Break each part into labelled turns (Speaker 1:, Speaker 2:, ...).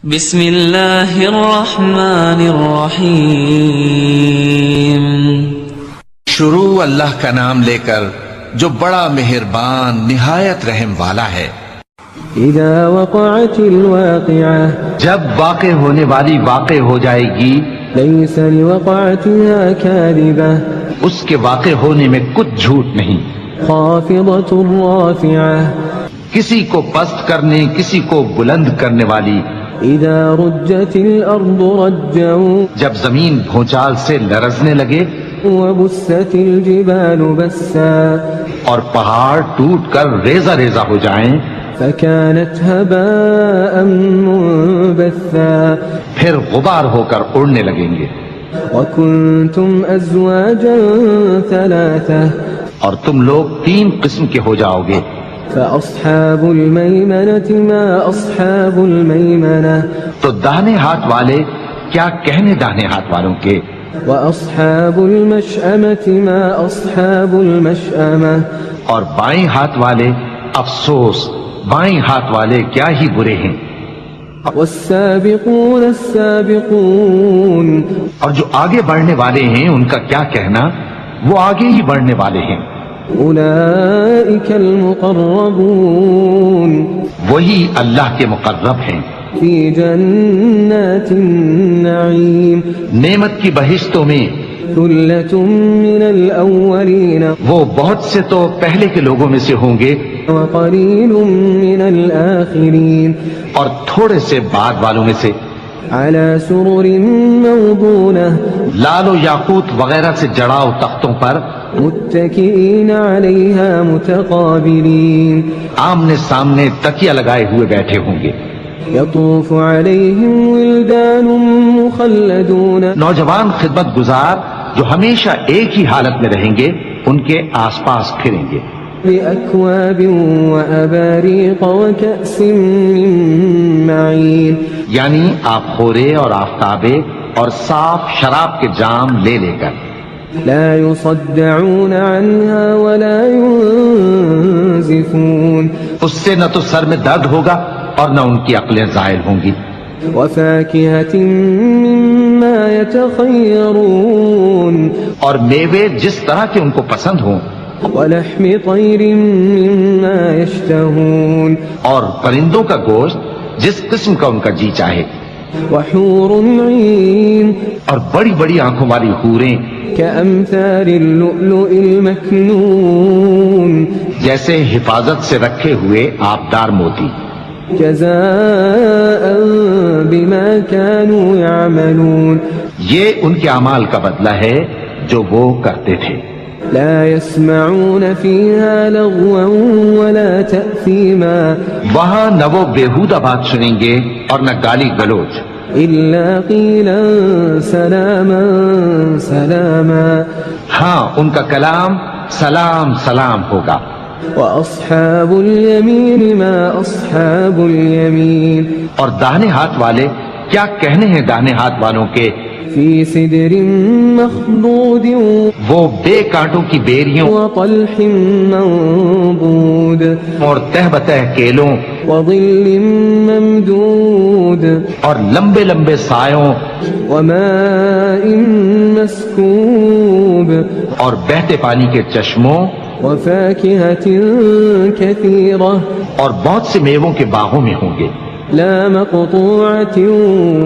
Speaker 1: بسم اللہ الرحمن الرحیم۔
Speaker 2: شروع اللہ کا نام لے کر جو بڑا مہربان نہایت رحم والا ہے۔
Speaker 3: اذا وقعت الواقعہ،
Speaker 2: جب واقع ہونے والی واقع ہو جائے گی،
Speaker 3: لیس لوقعتها کاذبہ،
Speaker 2: اس کے واقع ہونے میں کچھ جھوٹ نہیں۔
Speaker 3: خافضۃ رافعہ،
Speaker 2: کسی کو پست کرنے کسی کو بلند کرنے والی۔
Speaker 3: اذا رجت الارض رجا،
Speaker 2: جب زمین بھونچال سے لرزنے لگے
Speaker 3: وبست الجبال بسا،
Speaker 2: اور پہاڑ ٹوٹ کر ریزہ ریزہ ہو جائیں،
Speaker 3: فكانت هباء منبثا،
Speaker 2: پھر غبار ہو کر اڑنے لگیں گے۔
Speaker 3: وكنتم ازواجا ثلاثة،
Speaker 2: اور تم لوگ 3 قسم کے ہو جاؤ گے۔
Speaker 3: فأصحاب الميمنة ما أصحاب الميمنة،
Speaker 2: تو داہنے ہاتھ والے کیا کہنے داہنے ہاتھ والوں کے،
Speaker 3: وأصحاب المشأمة ما أصحاب المشأمة،
Speaker 2: اور بائیں ہاتھ والے افسوس بائیں ہاتھ والے کیا ہی برے ہیں۔
Speaker 3: والسابقون السابقون،
Speaker 2: اور جو آگے بڑھنے والے ہیں ان کا کیا کہنا، وہ آگے ہی بڑھنے والے ہیں۔
Speaker 3: أولئك المقربون،
Speaker 2: وہی اللہ کے مقرب ہیں۔
Speaker 3: في جنات النعيم،
Speaker 2: نعمت کی بہشتوں میں،
Speaker 3: ثلة من الأولين
Speaker 2: وہ بہت سے تو پہلے کے لوگوں میں سے ہوں گے،
Speaker 3: وقليل من الآخرين،
Speaker 2: اور تھوڑے سے بعد والوں میں سے۔
Speaker 3: على سرر موضونة،
Speaker 2: لال و یاقوت وغیرہ سے جڑاؤ تختوں پر،
Speaker 3: متكئين عليها متقابلين،
Speaker 2: آمنے سامنے تکیہ لگائے ہوئے بیٹھے ہوں گے۔
Speaker 3: يطوف عليهم ولدان مخلدون،
Speaker 2: نوجوان خدمت گزار جو ہمیشہ ایک ہی حالت میں رہیں گے ان کے آس پاس پھریں گے۔
Speaker 3: بأكواب وأباريق وكأس من معين،
Speaker 2: یعنی آپ خورے اور آفتابے اور صاف شراب کے جام لے لے کر۔
Speaker 3: لا يصدعون عنها ولا ينزفون،
Speaker 2: اس سے نہ تو سر میں درد ہوگا اور نہ ان کی عقلیں زائل ہوں گی۔
Speaker 3: وفاكهة مما يتخيرون،
Speaker 2: اور میوے جس طرح کے ان کو پسند ہوں،
Speaker 3: ولحم طير مما يشتهون،
Speaker 2: اور پرندوں کا گوشت جس قسم کا ان کا جی چاہے،
Speaker 3: وحور عين
Speaker 2: اور بڑی بڑی آنکھوں والی حوریں
Speaker 3: كأمثال اللؤلؤ المكنون،
Speaker 2: جیسے حفاظت سے رکھے ہوئے آبدار موتی۔
Speaker 3: جزاء بما كانوا يعملون،
Speaker 2: یہ ان کے اعمال کا بدلہ ہے جو وہ کرتے تھے۔
Speaker 3: لا يسمعون فيها لغوا ولا تأثيما،
Speaker 2: وہاں نہ وہ بیہودہ بات سنیں گے اور نہ گالی گلوچ،
Speaker 3: إلا قيلا سلاما سلاما،
Speaker 2: ہاں ان کا کلام سلام سلام ہوگا۔
Speaker 3: وأصحاب اليمين ما أصحاب اليمين،
Speaker 2: اور داہنے ہاتھ والے کیا کہنے ہیں داہنے ہاتھ والوں کے،
Speaker 3: في سدر مخضود
Speaker 2: وہ بے کانٹوں کی بیریوں
Speaker 3: وطلح منضود،
Speaker 2: اور تہ بتہ کیلوں
Speaker 3: وظل ممدود،
Speaker 2: اور لمبے لمبے سایوں
Speaker 3: وماء مسكوب،
Speaker 2: اور بہتے پانی کے چشموں
Speaker 3: وفاكهة كثيرة،
Speaker 2: اور بہت سے میووں کے باغوں میں ہوں گے،
Speaker 3: لا مقطوعة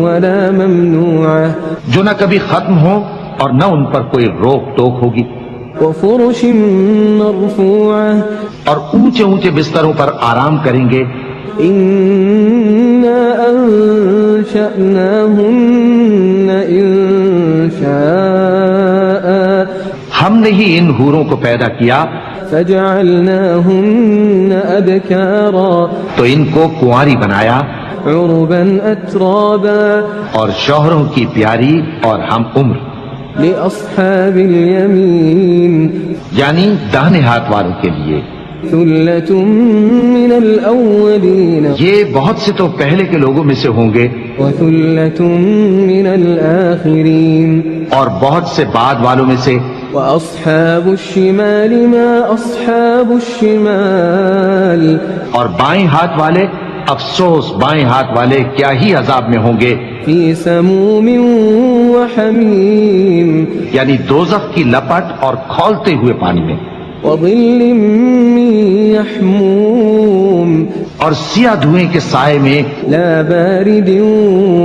Speaker 3: ولا ممنوعة،
Speaker 2: جو نہ کبھی ختم ہو اور نہ ان پر کوئی روک ٹوک ہوگی،
Speaker 3: وفرش مرفوعة،
Speaker 2: اور اونچے اونچے بستروں پر آرام کریں گے۔
Speaker 3: إنا أنشأناهن إنشاء،
Speaker 2: ہم نے ہی ان حوروں کو پیدا کیا
Speaker 3: فجعلناهن أبكارا،
Speaker 2: تو ان کو کنواری بنایا،
Speaker 3: عربا أترابا،
Speaker 2: اور شوہروں کی پیاری اور ہم عمر،
Speaker 3: لأصحاب اليمين،
Speaker 2: یعنی داہنے ہاتھ والوں کے لیے۔
Speaker 3: ثلة من الأولين
Speaker 2: یہ بہت سے تو پہلے کے لوگوں میں سے ہوں گے
Speaker 3: وثلة من الآخرين،
Speaker 2: اور بہت سے بعد والوں میں سے۔
Speaker 3: وأصحاب الشمال ما أصحاب الشمال،
Speaker 2: اور بائیں ہاتھ والے افسوس بائیں ہاتھ والے کیا ہی عذاب میں ہوں گے،
Speaker 3: في سموم وحميم
Speaker 2: یعنی دوزخ کی لپٹ اور کھولتے ہوئے پانی میں،
Speaker 3: وظل من يحموم
Speaker 2: اور سیاہ دھوئیں کے سائے میں
Speaker 3: لا بارد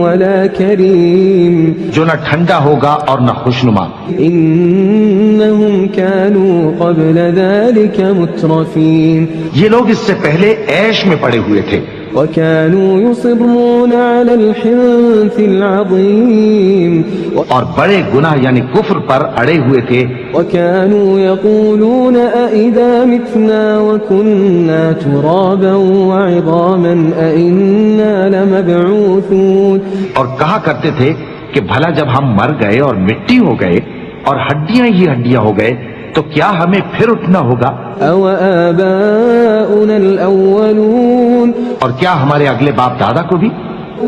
Speaker 3: ولا كريم
Speaker 2: جو نہ ٹھنڈا ہوگا اور نہ خوشنما۔
Speaker 3: إنهم كانوا قبل ذلك مترفين
Speaker 2: یہ لوگ اس سے پہلے عیش میں پڑے ہوئے تھے،
Speaker 3: وكانوا يصرون على الحنث العظيم
Speaker 2: اور بڑے گناہ یعنی کفر پر اڑے ہوئے تھے،
Speaker 3: وكانوا يقولون أئذا متنا وكنا ترابا وعظاما أئنا لمبعوثون،
Speaker 2: اور کہا کرتے تھے کہ بھلا جب ہم مر گئے اور مٹی ہو گئے اور ہڈیاں ہی ہڈیاں ہو گئے تو کیا ہمیں پھر اٹھنا ہوگا؟
Speaker 3: أو آباؤنا الأولون
Speaker 2: اور کیا ہمارے اگلے باپ دادا کو بھی؟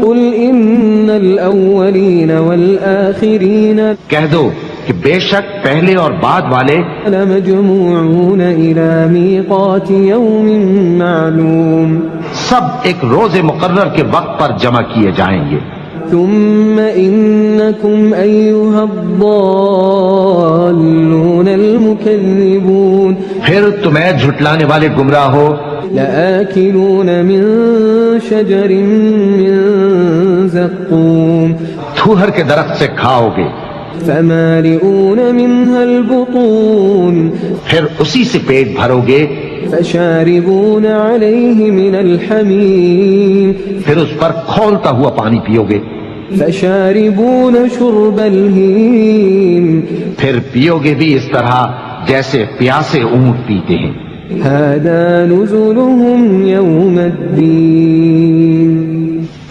Speaker 3: قل إن الأولين والآخرين
Speaker 2: کہہ دو کہ بے شک پہلے اور بعد والے
Speaker 3: لمجموعون إلى ميقات يوم معلوم
Speaker 2: سب ایک روز مقرر کے وقت پر جمع کیے جائیں گے،
Speaker 3: ثم إنكم أيها الضالون المكذبون
Speaker 2: پھر تمہیں جھٹلانے والے گمراہ ہو
Speaker 3: لآكلون من شجر من زقوم
Speaker 2: تھوہر کے درخت سے کھاؤ گے،
Speaker 3: فمالئون منها البطون
Speaker 2: پھر اسی سے پیٹ بھرو گے،
Speaker 3: فشاربون عليه من الحميم
Speaker 2: پھر اس پر کھولتا ہوا پانی پیو گے،
Speaker 3: فشاربون شرب الهيم
Speaker 2: پھر پیو گے بھی اس طرح جیسے پیاسے اونٹ پیتے ہیں۔
Speaker 3: هذا نزلهم يوم الدين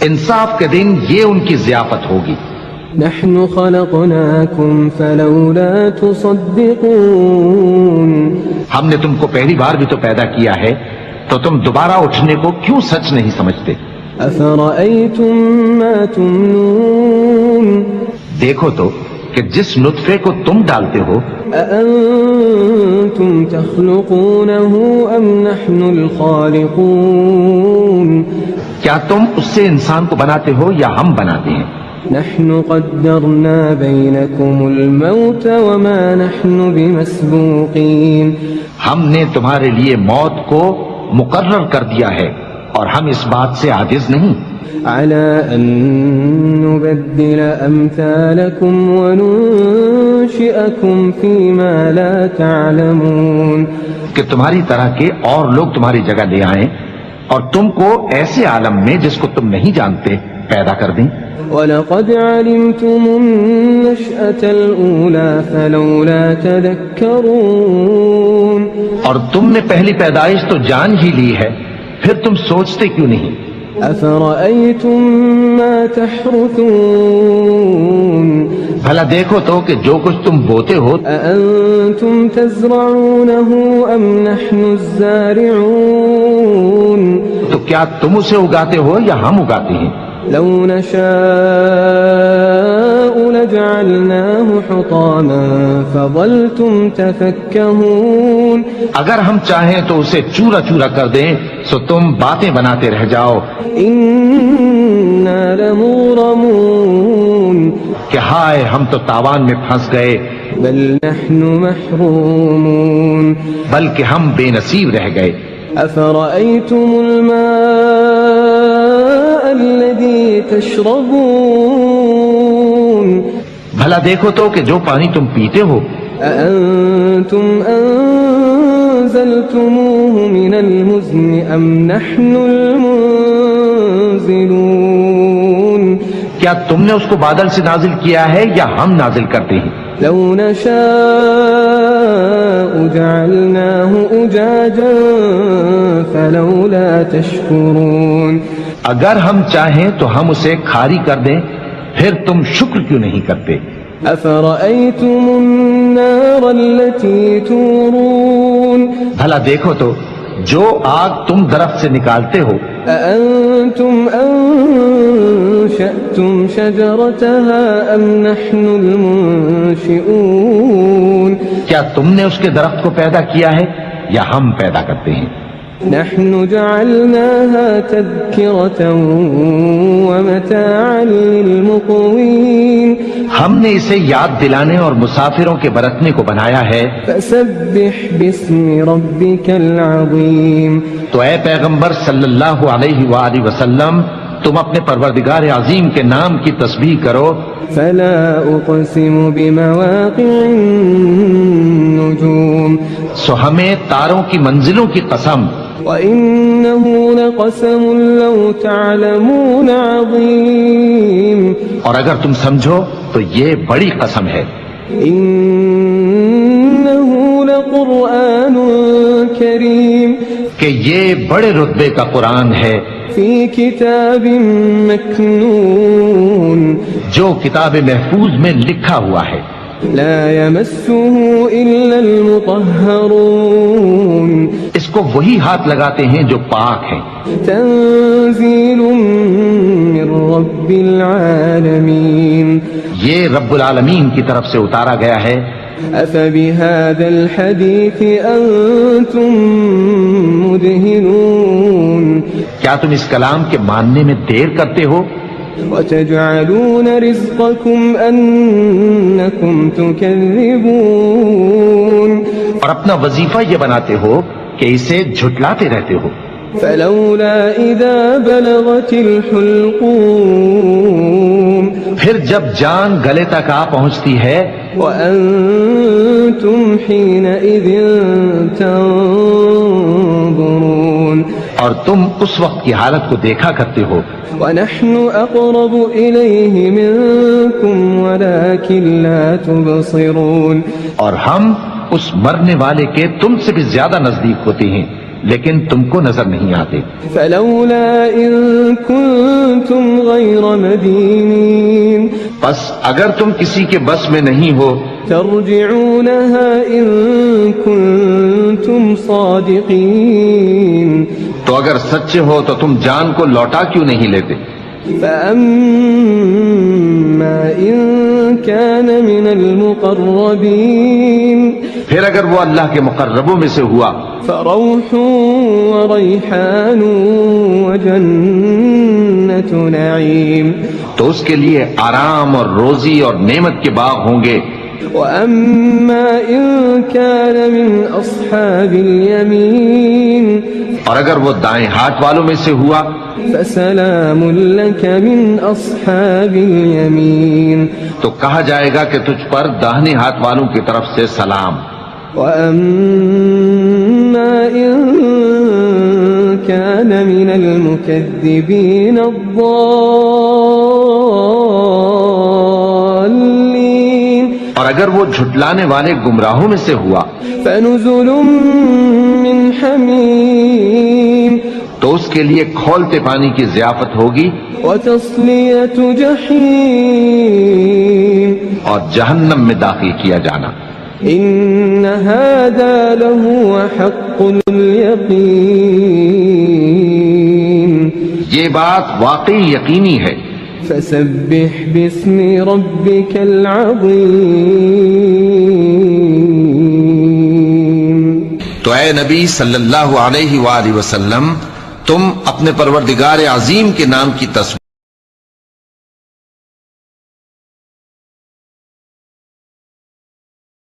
Speaker 2: انصاف کے دن یہ ان کی ضیافت ہوگی۔
Speaker 3: نحن خلقناكم فلولا تصدقون
Speaker 2: ہم نے تم کو پہلی بار بھی تو پیدا کیا ہے تو تم دوبارہ اٹھنے کو کیوں سچ نہیں سمجھتے؟
Speaker 3: أفرأيتم ما تمنون
Speaker 2: دیکھو تو کہ جس نطفے کو تم ڈالتے ہو
Speaker 3: أأنتم تخلقونه أم نحن الخالقون
Speaker 2: کیا تم اس سے انسان کو بناتے ہو یا ہم بناتے ہیں؟
Speaker 3: نحن قدرنا بينكم الموت وما نحن بمسبوقين
Speaker 2: ہم نے تمہارے لیے موت کو مقرر کر دیا ہے اور ہم اس بات سے عاجز نہیں
Speaker 3: على أن نبدل أمثالكم وننشئكم فيما لا تعلمون
Speaker 2: کہ تمہاری طرح کے اور لوگ تمہاری جگہ لے آئیں اور تم کو ایسے عالم میں جس کو تم نہیں جانتے پیدا کر دیں۔
Speaker 3: وَلَقَدْ عَلِمْتُمُ النَّشْأَةَ الْأُولَى فَلَوْلَا تَذَكَّرُونَ
Speaker 2: اور تم نے پہلی پیدائش تو جان ہی لی ہے، پھر تم سوچتے کیوں نہیں؟
Speaker 3: أَفَرَأَيْتُم مَّا تَحْرُثُونَ
Speaker 2: بھلا دیکھو تو کہ جو کچھ تم بوتے ہو
Speaker 3: أَأَنتُمْ تَزْرَعُونَهُ أَمْ نَحْنُ الزَّارِعُونَ
Speaker 2: تو کیا تم اسے اگاتے ہو یا ہم اگاتے ہیں؟
Speaker 3: لو نشاء لجعلناه حطاما فظلتم تفكهون
Speaker 2: اگر ہم چاہیں تو اسے چورا چورا کر دیں سو تم باتیں بناتے رہ جاؤ
Speaker 3: إنا لمغرمون
Speaker 2: کہ ہائے ہم تو تاوان میں پھنس گئے،
Speaker 3: بل نحن محرومون
Speaker 2: بلکہ ہم بے نصیب رہ گئے۔
Speaker 3: أفرأيتم الماء الذي تشربون
Speaker 2: بھلا دیکھو تو کہ جو پانی تم پیتے ہو
Speaker 3: أأنتم أنزلتموه من المزن أم نحن المنزلون
Speaker 2: کیا تم نے اس کو بادل سے نازل کیا ہے یا ہم نازل کرتے ہیں؟
Speaker 3: لو نشاء جعلناه أجاجا فلولا تشكرون
Speaker 2: اگر ہم چاہیں تو ہم اسے کھاری کر دیں، پھر تم شکر کیوں نہیں کرتے؟
Speaker 3: أفرأيتم النار التي تورون
Speaker 2: بھلا دیکھو تو جو آگ تم درخت سے نکالتے ہو
Speaker 3: أأنتم أنشأتم شجرتها أم نحن المنشئون
Speaker 2: کیا تم نے اس کے درخت کو پیدا کیا ہے یا ہم پیدا کرتے ہیں؟
Speaker 3: نحن جعلناها تذكرة ومتاعا للمقوين
Speaker 2: ہم نے اسے یاد دلانے اور مسافروں کے برتنے کو بنایا ہے.
Speaker 3: فسبح باسم ربك العظيم
Speaker 2: تو اے پیغمبر صلی اللہ علیہ وآلہ وسلم تم اپنے پروردگار عظیم کے نام کی تسبیح کرو.
Speaker 3: فلا أقسم بمواقع النجوم
Speaker 2: سو ہمیں تاروں کی منزلوں کی قسم.
Speaker 3: وإنه لقسم لو تعلمون عظيم
Speaker 2: اور اگر تم سمجھو تو یہ بڑی قسم ہے.
Speaker 3: إنه لقرآن كريم
Speaker 2: کہ یہ بڑے رتبے کا قرآن ہے
Speaker 3: في كتاب مكنون
Speaker 2: جو کتاب محفوظ میں لکھا ہوا ہے.
Speaker 3: لا يمسه إلا المطهرون
Speaker 2: اس کو وہی ہاتھ لگاتے ہیں جو پاک ہیں.
Speaker 3: تنزيل من رب العالمين
Speaker 2: یہ رب العالمین کی طرف سے اتارا گیا ہے.
Speaker 3: أفبهذا الحديث أنتم مدهنون
Speaker 2: کیا تم اس کلام کے ماننے میں دیر کرتے ہو؟
Speaker 3: وتجعلون رزقكم أنكم تكذبون
Speaker 2: اور اپنا وظیفہ یہ بناتے ہو کہ اسے جھٹلاتے رہتے ہو.
Speaker 3: فلولا إذا بلغت الحلقوم
Speaker 2: پھر جب جان گلے تک آ پہنچتی ہے
Speaker 3: وأنتم حينئذ تنظرون
Speaker 2: اور تم اس وقت کی حالت کو دیکھا کرتے ہو.
Speaker 3: ونحن أقرب إليه منكم ولكن لا تبصرون
Speaker 2: اور ہم اس مرنے والے کے تم سے بھی زیادہ نزدیک ہوتے ہیں لیکن تم کو نظر نہیں آتے.
Speaker 3: فلولا إن كنتم غير مدينين
Speaker 2: بس اگر تم کسی کے بس میں نہیں ہو
Speaker 3: ترجعونها إن كنتم صادقين
Speaker 2: تو اگر سچے ہو تو تم جان کو لوٹا کیوں نہیں لیتے؟
Speaker 3: فأما إن كان من المقربين
Speaker 2: پھر اگر وہ اللہ کے مقربوں میں سے ہوا
Speaker 3: فروح وريحان وجنة نعيم
Speaker 2: تو اس کے لیے آرام اور روزی اور نعمت کے باغ ہوں گے.
Speaker 3: وأما إن كان من أصحاب اليمين
Speaker 2: اور اگر وہ دائیں ہاتھ والوں میں سے ہوا
Speaker 3: فسلام لك من أصحاب اليمين
Speaker 2: تو کہا جائے گا کہ تجھ پر داہنے ہاتھ والوں کی طرف سے سلام.
Speaker 3: وأما إن كان من المكذبين الضالين
Speaker 2: اور اگر وہ جھٹلانے والے گمراہوں میں سے ہوا
Speaker 3: فنزل من حميم
Speaker 2: تو اس کے لیے کھولتے پانی کی ضیافت ہوگی
Speaker 3: وتصلية جحيم
Speaker 2: اور جہنم میں داخل کیا جانا.
Speaker 3: إن هذا لهو حق اليقين
Speaker 2: یہ بات واقعی یقینی ہے.
Speaker 3: فسبح باسم ربك العظيم
Speaker 2: تو اے نبی صلی اللہ علیہ وآلہ وسلم تم اپنے پروردگار عظیم کے نام کی تصویر